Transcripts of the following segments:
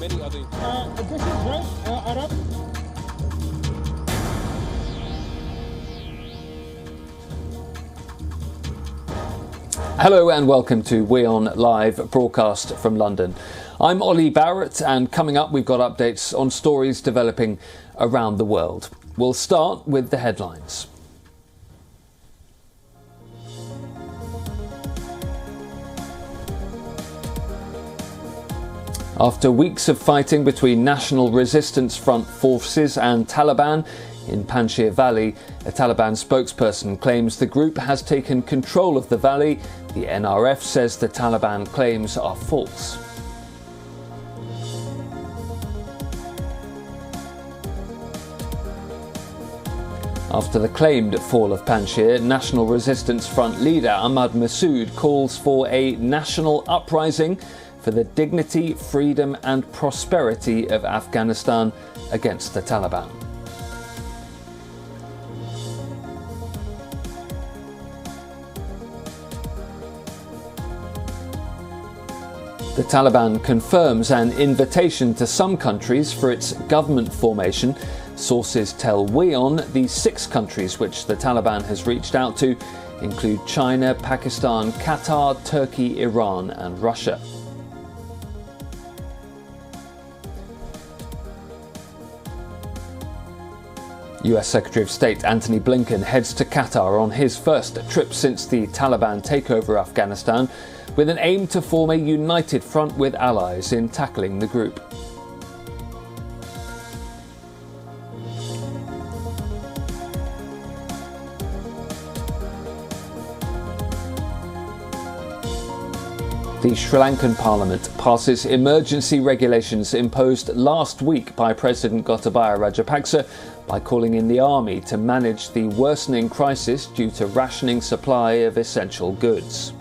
many other... This is right, Arab. Hello and welcome to WION Live Broadcast from London. I'm Ollie Barrett, and coming up we've got updates on stories developing around the world. We'll start with the headlines. After weeks of fighting between National Resistance Front forces and Taliban in Panjshir Valley, a Taliban spokesperson claims the group has taken control of the valley. The NRF says the Taliban claims are false. After the claimed fall of Panjshir, National Resistance Front leader Ahmad Massoud calls for a national uprising for the dignity, freedom and prosperity of Afghanistan against the Taliban. The Taliban confirms an invitation to some countries for its government formation. Sources tell WION the 6 countries which the Taliban has reached out to include China, Pakistan, Qatar, Turkey, Iran and Russia. US Secretary of State Antony Blinken heads to Qatar on his first trip since the Taliban takeover Afghanistan, with an aim to form a united front with allies in tackling the group. The Sri Lankan Parliament passes emergency regulations imposed last week by President Gotabaya Rajapaksa by calling in the army to manage the worsening crisis due to rationing supply of essential goods.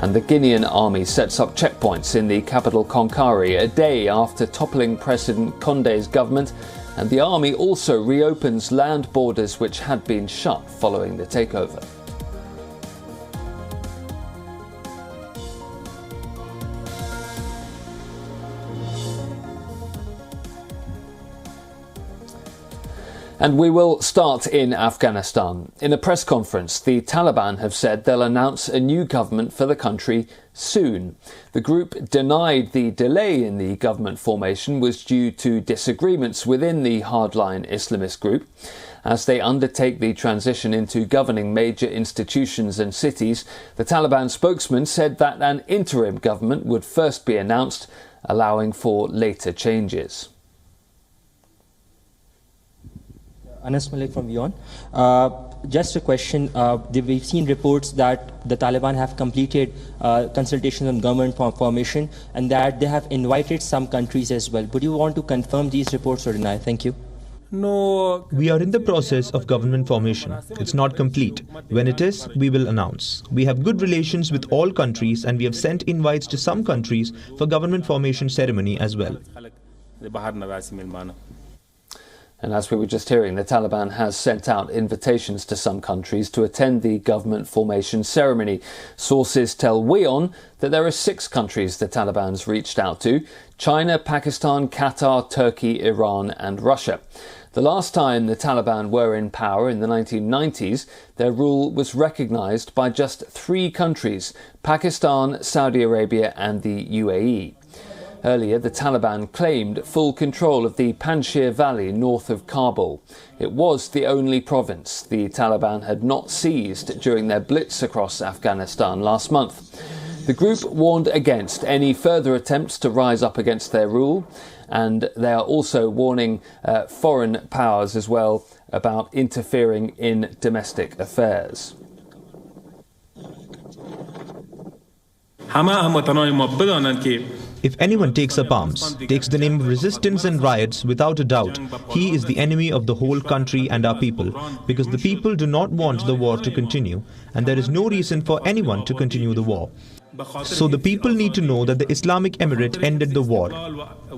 And the Guinean army sets up checkpoints in the capital Konkari a day after toppling President Condé's government, and the army also reopens land borders which had been shut following the takeover. And we will start in Afghanistan. In a press conference, the Taliban have said they'll announce a new government for the country soon. The group denied the delay in the government formation was due to disagreements within the hardline Islamist group. As they undertake the transition into governing major institutions and cities, the Taliban spokesman said that an interim government would first be announced, allowing for later changes. Anas Malik from WION. Just a question. We've seen reports that the Taliban have completed consultations on government formation and that they have invited some countries as well. Would you want to confirm these reports or deny? Thank you. No. We are in the process of government formation. It's not complete. When it is, we will announce. We have good relations with all countries and we have sent invites to some countries for government formation ceremony as well. And as we were just hearing, the Taliban has sent out invitations to some countries to attend the government formation ceremony. Sources tell WION that there are 6 countries the Taliban's reached out to: China, Pakistan, Qatar, Turkey, Iran and Russia. The last time the Taliban were in power in the 1990s, their rule was recognised by just 3 countries: Pakistan, Saudi Arabia and the UAE. Earlier, the Taliban claimed full control of the Panjshir Valley north of Kabul. It was the only province the Taliban had not seized during their blitz across Afghanistan last month. The group warned against any further attempts to rise up against their rule, and they are also warning foreign powers as well about interfering in domestic affairs. If anyone takes up arms, takes the name of resistance and riots, without a doubt, he is the enemy of the whole country and our people, because the people do not want the war to continue, and there is no reason for anyone to continue the war. So the people need to know that the Islamic Emirate ended the war.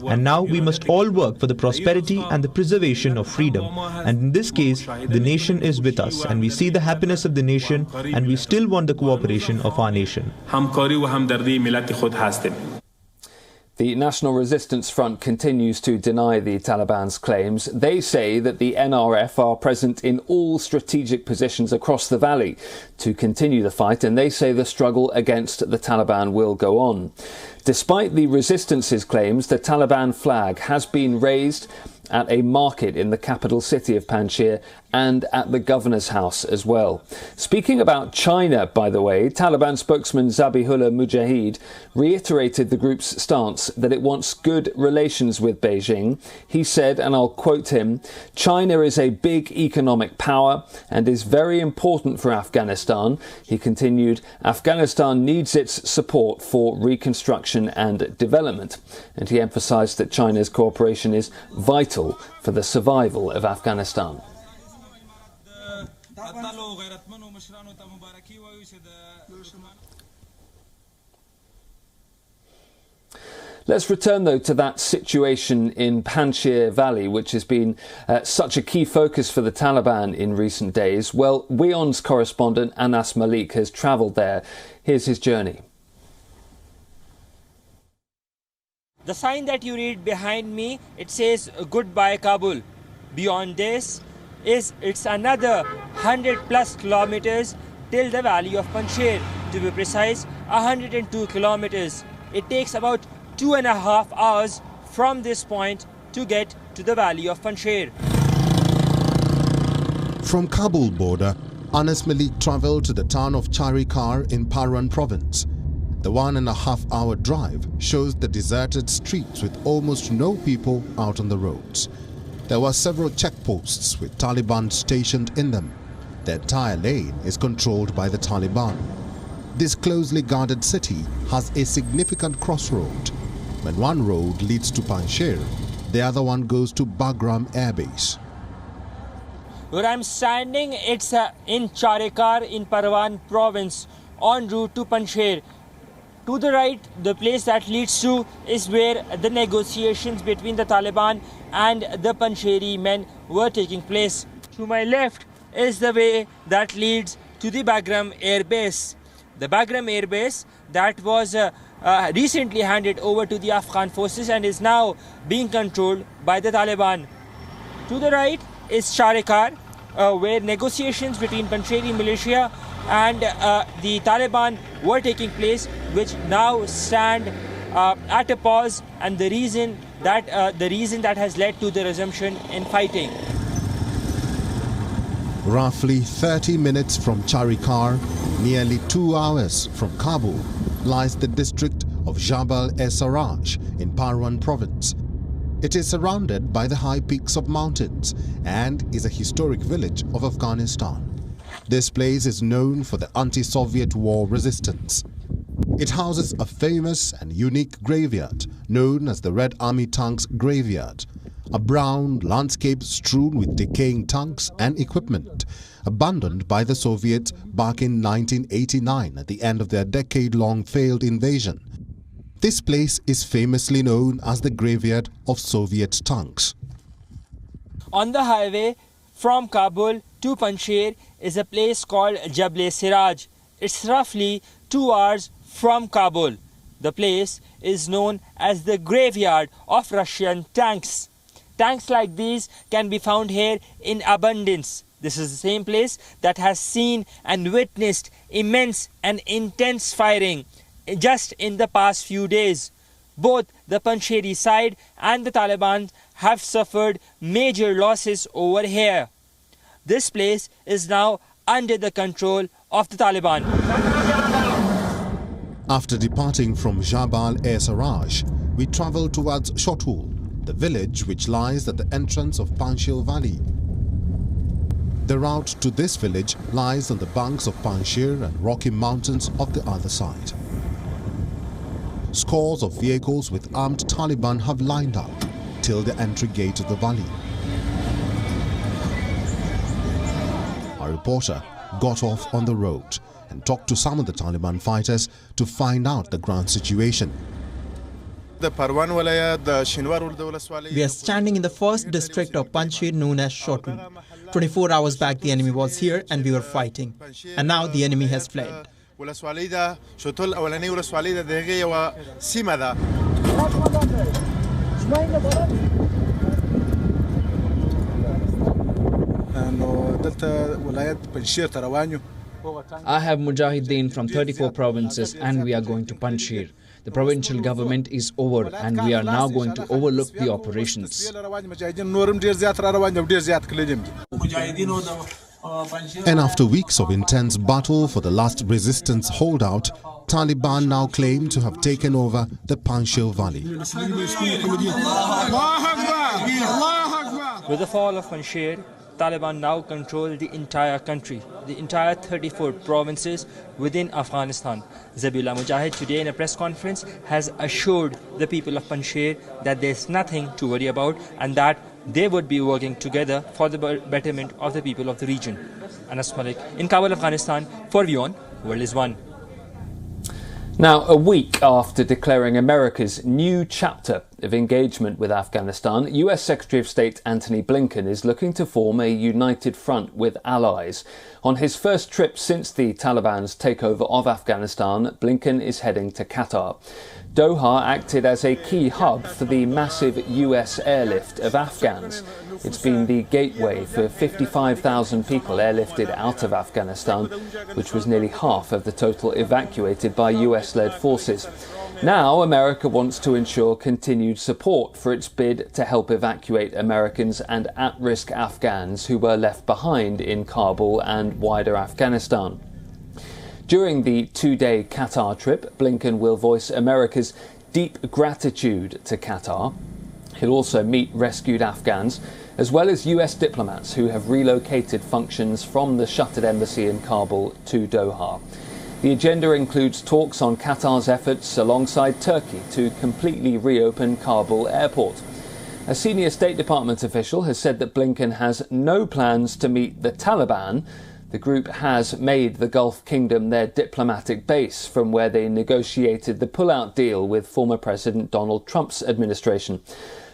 And now we must all work for the prosperity and the preservation of freedom. And in this case, the nation is with us, and we see the happiness of the nation, and we still want the cooperation of our nation. The National Resistance Front continues to deny the Taliban's claims. They say that the NRF are present in all strategic positions across the valley to continue the fight, and they say the struggle against the Taliban will go on. Despite the resistance's claims, the Taliban flag has been raised at a market in the capital city of Panjshir and at the governor's house as well. Speaking about China, by the way, Taliban spokesman Zabihullah Mujahid reiterated the group's stance that it wants good relations with Beijing. He said, and I'll quote him, "China is a big economic power and is very important for Afghanistan." He continued, "Afghanistan needs its support for reconstruction and development." And he emphasized that China's cooperation is vital for the survival of Afghanistan. Let's return, though, to that situation in Panjshir Valley, which has been such a key focus for the Taliban in recent days. Well, WION's correspondent Anas Malik has travelled there. Here's his journey. The sign that you read behind me, it says "Goodbye Kabul." Beyond this it's another 100+ kilometers till the valley of Panjshir. To be precise, 102 kilometers. It takes about 2.5 hours from this point to get to the valley of Panjshir. From Kabul border, Anas Malik travelled to the town of Charikar in Parwan province. The 1.5-hour drive shows the deserted streets with almost no people out on the roads. There were several checkposts with Taliban stationed in them. The entire lane is controlled by the Taliban. This closely guarded city has a significant crossroad. When one road leads to Panjshir, the other one goes to Bagram Air Base. Where I'm standing, it's in Charikar in Parwan province, en route to Panjshir. To the right, the place that leads to is where the negotiations between the Taliban and the Panjshiri men were taking place. To my left is the way that leads to the Bagram Air Base. The Bagram Air Base that was recently handed over to the Afghan forces and is now being controlled by the Taliban. To the right is Charikar, where negotiations between Panjshiri militia and the Taliban were taking place, which now stand at a pause, and the reason that has led to the resumption in fighting. Roughly 30 minutes from Charikar, nearly 2 hours from Kabul, lies the district of Jabal-e-Sarraj in Parwan province. It is surrounded by the high peaks of mountains and is a historic village of Afghanistan. This place is known for the anti-Soviet war resistance. It houses a famous and unique graveyard known as the Red Army Tanks Graveyard, a brown landscape strewn with decaying tanks and equipment, abandoned by the Soviets back in 1989 at the end of their decade-long failed invasion. This place is famously known as the graveyard of Soviet tanks. On the highway from Kabul to Panjshir is a place called Jabal-e-Siraj. It's roughly 2 hours from Kabul. The place is known as the graveyard of Russian tanks. Tanks like these can be found here in abundance. This is the same place that has seen and witnessed immense and intense firing just in the past few days. Both the Panjshiri side and the Taliban have suffered major losses over here. This place is now under the control of the Taliban. After departing from Jabal-e-Sarraj, we travel towards Shotul, the village which lies at the entrance of Panjshir Valley. The route to this village lies on the banks of Panjshir and Rocky Mountains of the other side. Scores of vehicles with armed Taliban have lined up till the entry gate of the valley. Our reporter got off on the road and talked to some of the Taliban fighters to find out the ground situation. We are standing in the first district of Panjshir, known as Shortwood. 24 hours back the enemy was here and we were fighting. And now the enemy has fled. I have Mujahideen from 34 provinces and we are going to Panjshir. The provincial government is over and we are now going to overlook the operations. And after weeks of intense battle for the last resistance holdout, Taliban now claim to have taken over the Panjshir Valley. With the fall of Panjshir, Taliban now control the entire country, the entire 34 provinces within Afghanistan. Zabihullah Mujahid today in a press conference has assured the people of Panjshir that there's nothing to worry about and that they would be working together for the betterment of the people of the region. Anas Malik in Kabul, Afghanistan for WION, World is One. Now, a week after declaring America's new chapter of engagement with Afghanistan, US Secretary of State Antony Blinken is looking to form a united front with allies. On his first trip since the Taliban's takeover of Afghanistan, Blinken is heading to Qatar. Doha acted as a key hub for the massive US airlift of Afghans. It's been the gateway for 55,000 people airlifted out of Afghanistan, which was nearly half of the total evacuated by US-led forces. Now, America wants to ensure continued support for its bid to help evacuate Americans and at-risk Afghans who were left behind in Kabul and wider Afghanistan. During the two-day Qatar trip, Blinken will voice America's deep gratitude to Qatar. He'll also meet rescued Afghans, as well as US diplomats who have relocated functions from the shuttered embassy in Kabul to Doha. The agenda includes talks on Qatar's efforts alongside Turkey to completely reopen Kabul airport. A senior State Department official has said that Blinken has no plans to meet the Taliban. The group has made the Gulf Kingdom their diplomatic base from where they negotiated the pull-out deal with former President Donald Trump's administration.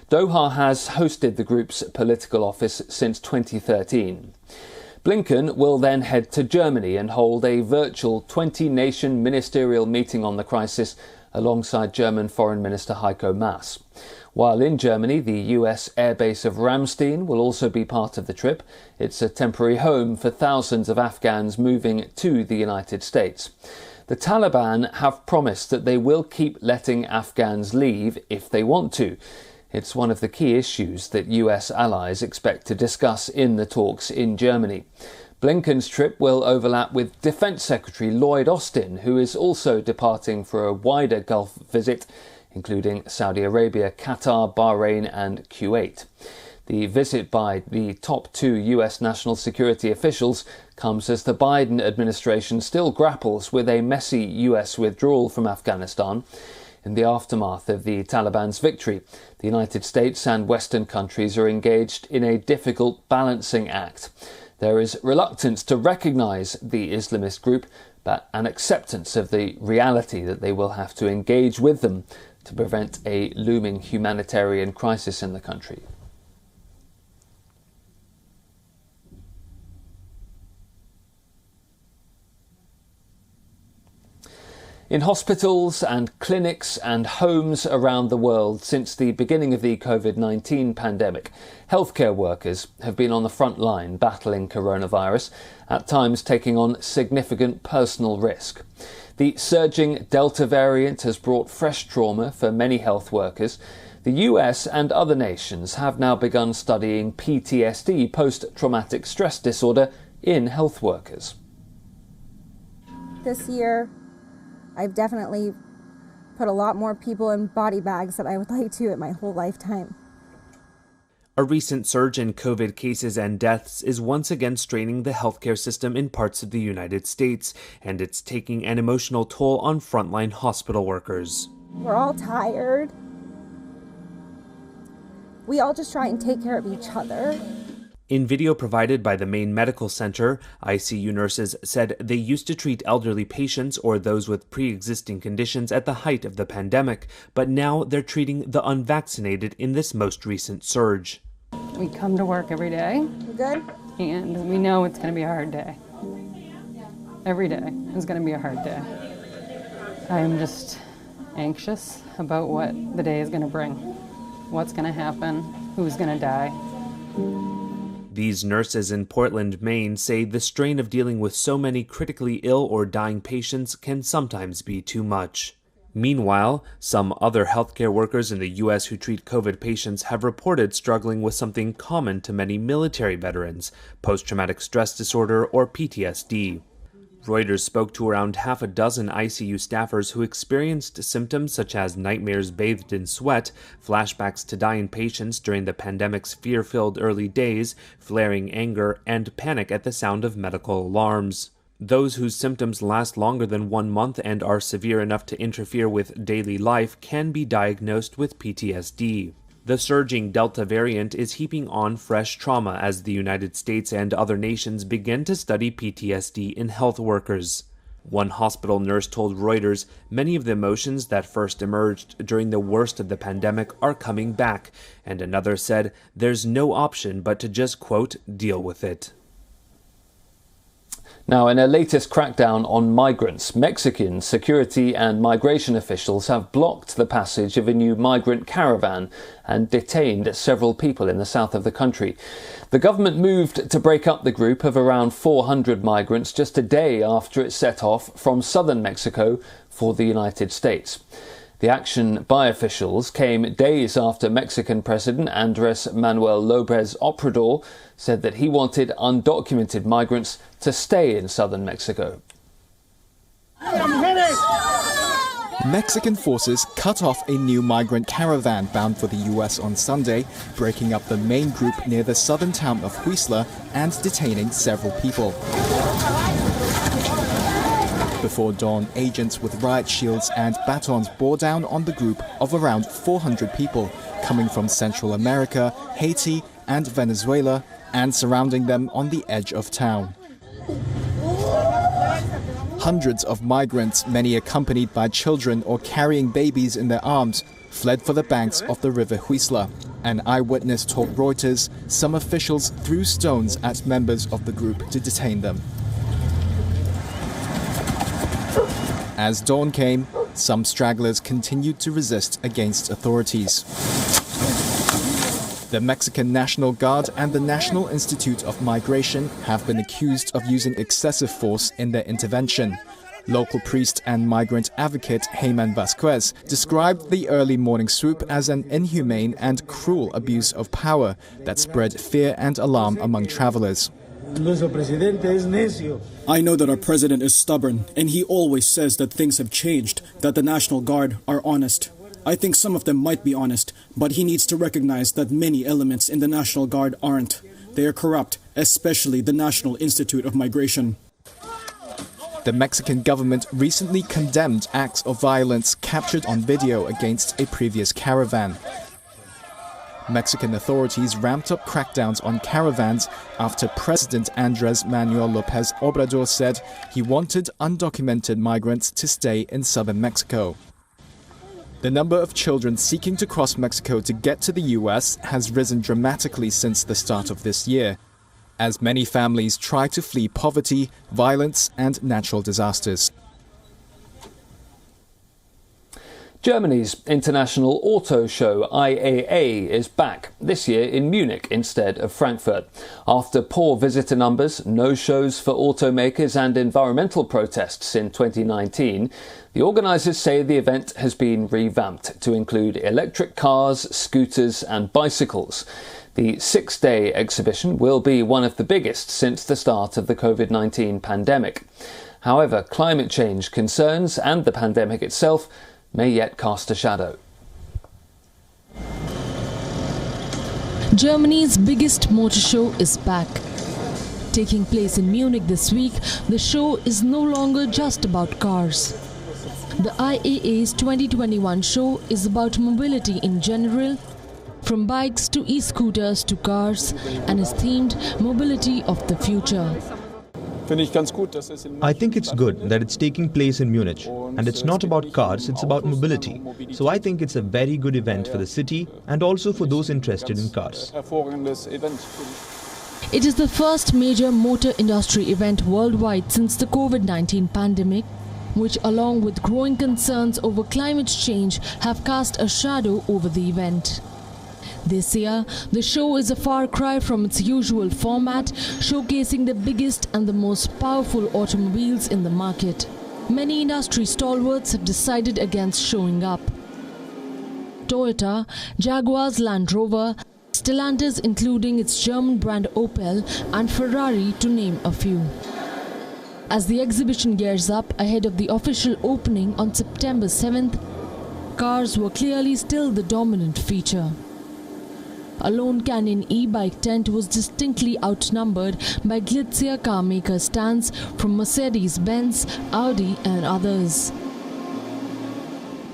Doha has hosted the group's political office since 2013. Blinken will then head to Germany and hold a virtual 20-nation ministerial meeting on the crisis alongside German Foreign Minister Heiko Maas. While in Germany, the US airbase of Ramstein will also be part of the trip. It's a temporary home for thousands of Afghans moving to the United States. The Taliban have promised that they will keep letting Afghans leave if they want to. It's one of the key issues that US allies expect to discuss in the talks in Germany. Blinken's trip will overlap with Defence Secretary Lloyd Austin, who is also departing for a wider Gulf visit, including Saudi Arabia, Qatar, Bahrain and Kuwait. The visit by the top two US national security officials comes as the Biden administration still grapples with a messy US withdrawal from Afghanistan. In the aftermath of the Taliban's victory, the United States and Western countries are engaged in a difficult balancing act. There is reluctance to recognise the Islamist group, but an acceptance of the reality that they will have to engage with them to prevent a looming humanitarian crisis in the country. In hospitals and clinics and homes around the world since the beginning of the COVID-19 pandemic, healthcare workers have been on the front line battling coronavirus, at times taking on significant personal risk. The surging Delta variant has brought fresh trauma for many health workers. The US and other nations have now begun studying PTSD, post-traumatic stress disorder, in health workers. This year, I've definitely put a lot more people in body bags than I would like to in my whole lifetime. A recent surge in COVID cases and deaths is once again straining the healthcare system in parts of the United States, and it's taking an emotional toll on frontline hospital workers. We're all tired. We all just try and take care of each other. In video provided by the main medical center, ICU nurses said they used to treat elderly patients or those with pre-existing conditions at the height of the pandemic, but now they're treating the unvaccinated in this most recent surge. We come to work every day. Good? And we know it's going to be a hard day. Every day is going to be a hard day. I'm just anxious about what the day is going to bring. What's going to happen? Who's going to die? These nurses in Portland, Maine say the strain of dealing with so many critically ill or dying patients can sometimes be too much. Meanwhile, some other healthcare workers in the U.S. who treat COVID patients have reported struggling with something common to many military veterans, post-traumatic stress disorder or PTSD. Reuters spoke to around half a dozen ICU staffers who experienced symptoms such as nightmares bathed in sweat, flashbacks to dying patients during the pandemic's fear-filled early days, flaring anger, and panic at the sound of medical alarms. Those whose symptoms last longer than 1 month and are severe enough to interfere with daily life can be diagnosed with PTSD. The surging Delta variant is heaping on fresh trauma as the United States and other nations begin to study PTSD in health workers. One hospital nurse told Reuters many of the emotions that first emerged during the worst of the pandemic are coming back, and another said there's no option but to just, quote, deal with it. Now, in a latest crackdown on migrants, Mexican security and migration officials have blocked the passage of a new migrant caravan and detained several people in the south of the country. The government moved to break up the group of around 400 migrants just a day after it set off from southern Mexico for the United States. The action by officials came days after Mexican President Andrés Manuel López Obrador said that he wanted undocumented migrants to stay in southern Mexico. Mexican forces cut off a new migrant caravan bound for the U.S. on Sunday, breaking up the main group near the southern town of Huixla and detaining several people. Before dawn, agents with riot shields and batons bore down on the group of around 400 people coming from Central America, Haiti and Venezuela and surrounding them on the edge of town. Hundreds of migrants, many accompanied by children or carrying babies in their arms, fled for the banks of the river Huixla. An eyewitness told Reuters some officials threw stones at members of the group to detain them. As dawn came, some stragglers continued to resist against authorities. The Mexican National Guard and the National Institute of Migration have been accused of using excessive force in their intervention. Local priest and migrant advocate Heyman Vasquez described the early morning swoop as an inhumane and cruel abuse of power that spread fear and alarm among travelers. I know that our president is stubborn, and he always says that things have changed, that the National Guard are honest. I think some of them might be honest, but he needs to recognize that many elements in the National Guard aren't. They are corrupt, especially the National Institute of Migration. The Mexican government recently condemned acts of violence captured on video against a previous caravan. Mexican authorities ramped up crackdowns on caravans after President Andrés Manuel López Obrador said he wanted undocumented migrants to stay in southern Mexico. The number of children seeking to cross Mexico to get to the U.S. has risen dramatically since the start of this year, as many families try to flee poverty, violence and natural disasters. Germany's international auto show IAA is back this year in Munich instead of Frankfurt. After poor visitor numbers, no shows for automakers and environmental protests in 2019, the organisers say the event has been revamped to include electric cars, scooters and bicycles. The 6-day exhibition will be one of the biggest since the start of the COVID-19 pandemic. However, climate change concerns and the pandemic itself may yet cast a shadow. Germany's biggest motor show is back. Taking place in Munich this week, the show is no longer just about cars. The IAA's 2021 show is about mobility in general, from bikes to e-scooters to cars, and is themed Mobility of the Future. I think it's good that it's taking place in Munich, and it's not about cars, it's about mobility. So I think it's a very good event for the city and also for those interested in cars. It is the first major motor industry event worldwide since the COVID-19 pandemic, which along with growing concerns over climate change have cast a shadow over the event. This year, the show is a far cry from its usual format, showcasing the biggest and the most powerful automobiles in the market. Many industry stalwarts have decided against showing up. Toyota, Jaguar's Land Rover, Stellantis including its German brand Opel, and Ferrari to name a few. As the exhibition gears up ahead of the official opening on September 7th, cars were clearly still the dominant feature. A Lone Canyon e-bike tent was distinctly outnumbered by glitzier car maker stands from Mercedes-Benz, Audi and others.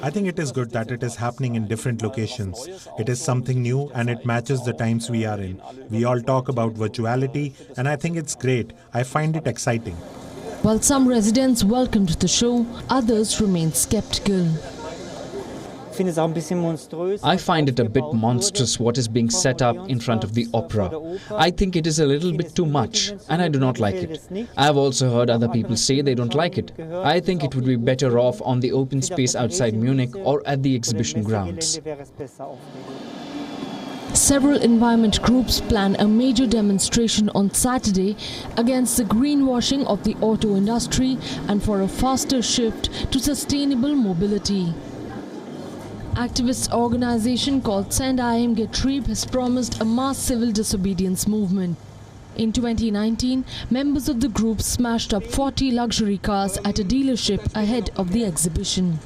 I think it is good that it is happening in different locations. It is something new and it matches the times we are in. We all talk about virtuality and I think it's great. I find it exciting. While some residents welcomed the show, others remained skeptical. I find it a bit monstrous what is being set up in front of the opera. I think it is a little bit too much and I do not like it. I have also heard other people say they don't like it. I think it would be better off on the open space outside Munich or at the exhibition grounds. Several environment groups plan a major demonstration on Saturday against the greenwashing of the auto industry and for a faster shift to sustainable mobility. Activist organization called Send IM Getrieb has promised a mass civil disobedience movement. In 2019, members of the group smashed up 40 luxury cars at a dealership ahead of the exhibition.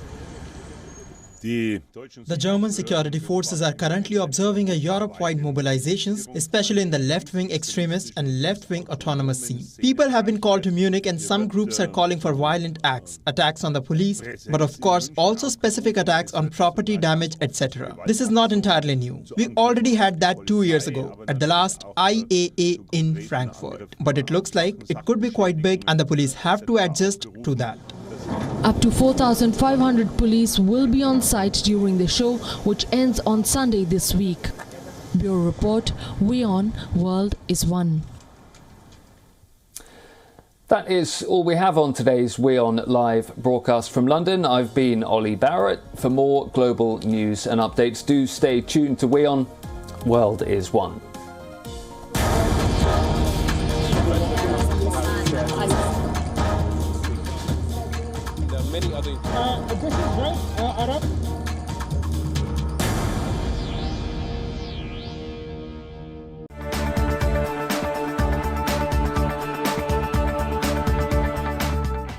The German security forces are currently observing a Europe-wide mobilizations, especially in the left-wing extremist and left-wing autonomous scene. People have been called to Munich and some groups are calling for violent acts, attacks on the police, but of course also specific attacks on property damage, etc. This is not entirely new. We already had that 2 years ago at the last IAA in Frankfurt. But it looks like it could be quite big and the police have to adjust to that. Up to 4,500 police will be on site during the show, which ends on Sunday this week. Bureau Report, WION World is One. That is all we have on today's WION Live broadcast from London. I've been Ollie Barrett. For more global news and updates, do stay tuned to WION World is One. This is right, Arab.